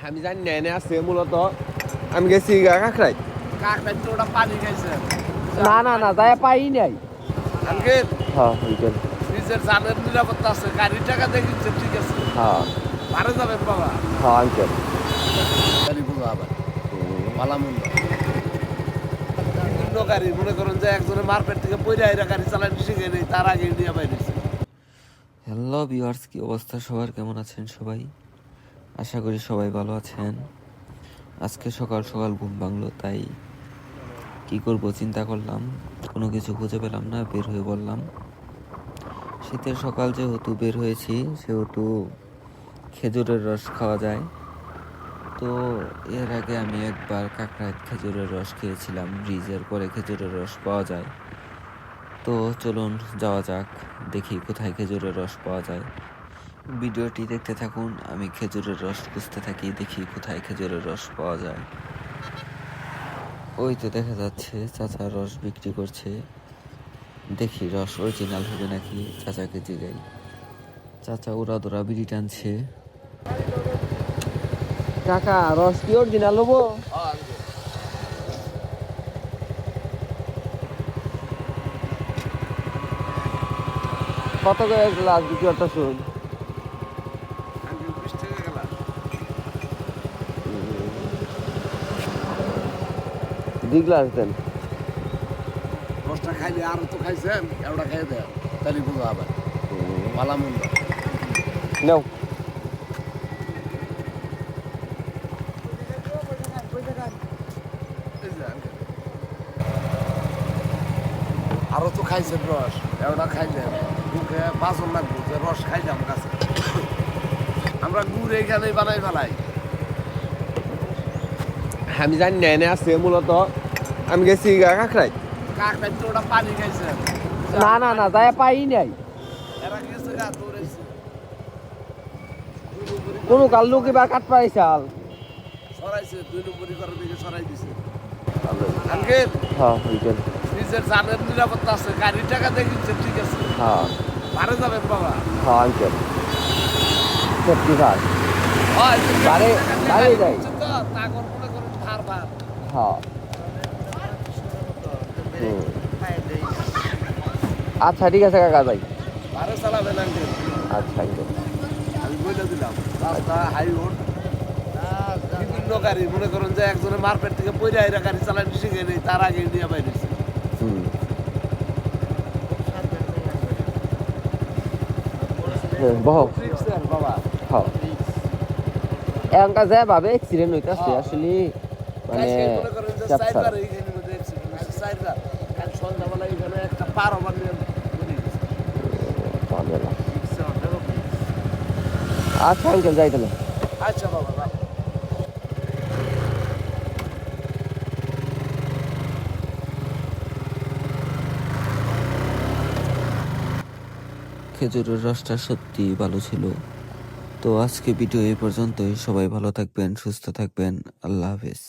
আমি জানি না এনে আছে মূলত আমি গেছি কাকরাই তো ওটা পানি খাইছে না না না তাই পাই নাই আঙ্কেল হ্যাঁ আঙ্কেল নিজের জানের নিরাপত্তা আছে গাড়ির টাকা দেখিচ্ছে ঠিক আছে হ্যাঁ পারে যাবেন বাবা হ্যাঁ আঙ্কেল গাড়ি বুঝো আবার পালামুন্ড বিভিন্ন গাড়ি মনে করেন যে একজনের মার্কেট থেকে পয়রা এরা গাড়ি চালানো শিখে নেই তার আগে নিয়ে বাইরেছে হ্যালো ভিউয়ার্স, কি অবস্থা সবার? কেমন আছেন সবাই? আশা করি সবাই ভালো আছেন। আজকে সকাল সকাল ঘুম ভাঙলো, তাই কি করব চিন্তা করলাম, কোনো কিছু খুঁজে পেলাম না, বের হয়ে বললাম। শীতের সকাল যেহেতু বের হয়েছি সেহেতু খেজুরের রস খাওয়া যায়। তো এর আগে আমি একবার কাকরাইত খেজুরের রস খেয়েছিলাম, ব্রিজের পরে খেজুরের রস পাওয়া যায়। তো চলুন যাওয়া যাক, দেখি কোথায় খেজুরের রস পাওয়া যায়। ভিডিওটি দেখতে থাকুন, আমি খেজুরের রস খুঁজতে থাকি, দেখি কোথায় খেজুরের রস পাওয়া যায়। ওই তো দেখা যাচ্ছে চাচা রস বিক্রি করছে, দেখি রস অরিজিনাল হবে নাকি, চাচাকে জিগাই। চাচা উড়াদোড়া বিড়ি টানছে। কাকা রস কি অরিজিনাল হবো কত করে গ্লাস বিক্রি করতে শুন 20 টাকা গেল দুই গ্লাস দেন রসটা খাইলে আর তো খাইছেন ওটা খাই দেন তাহলে বুঝো আবার পালামুন্ড নাও আরো তো খাইছেন রস ওটা খাইলেন মুখে বাসন লাগবে যে রস খাইলাম কাছে আমরা গুড় এইখানেই বানাই ফেলাই আমি জানি না এনে আছে মূলত আমি গেছি কাকরাই কাকটাই তো ওটা পানি খাইছে না না না তাই পাই নাই এরা গেছে গা দৌড়াইছে কোনো কাল লোক এবার কাট পাই চাল সরাইছে 2 নম্বরই করে দিকে সরাই দিছে আঙ্কেল হ্যাঁ আঙ্কেল নিজের জানের নিরাপত্তা আছে গাড়ির টাকা দেখিচ্ছে ঠিক আছে হ্যাঁ পারে যাবেন বাবা হ্যাঁ আঙ্কেল সেফটি ভার হয় বাড়ি বাড়ি যাই তো তাগর মনে করেন ভার ভার হ্যাঁ আচ্ছা ঠিক আছে কাকা যাই ভারে চালাবেন আঙ্কেল আচ্ছা আঙ্কেল আমি বলে দিলাম রাস্তা হাই রোড বিভিন্ন গাড়ি মনে করেন যে একজনের মার্কেট থেকে পয়রা এরা গাড়ি চালানো শিখে নেই তার আগে নিয়ে বাইরেছে বহ বাবা হ্যাঁ এখনকার যায় ভাবে অ্যাক্সিডেন্ট হইতাছে আসলে মানে মনে করেন যে চাপসা সাইবার এইখানে মধ্যে সাইবার কাল সন্ধ্যাবেলা এখানে একটা পার ওভার নিয়ে আচ্ছা আঙ্কেল যাই তাহলে আচ্ছা বাবা রাখ। খেজুরের রসটা সত্যি ভালো ছিল। তো আজকে ভিডিও এই পর্যন্তই, সবাই ভালো থাকবেন, সুস্থ থাকবেন, আল্লাহ হাফেজ।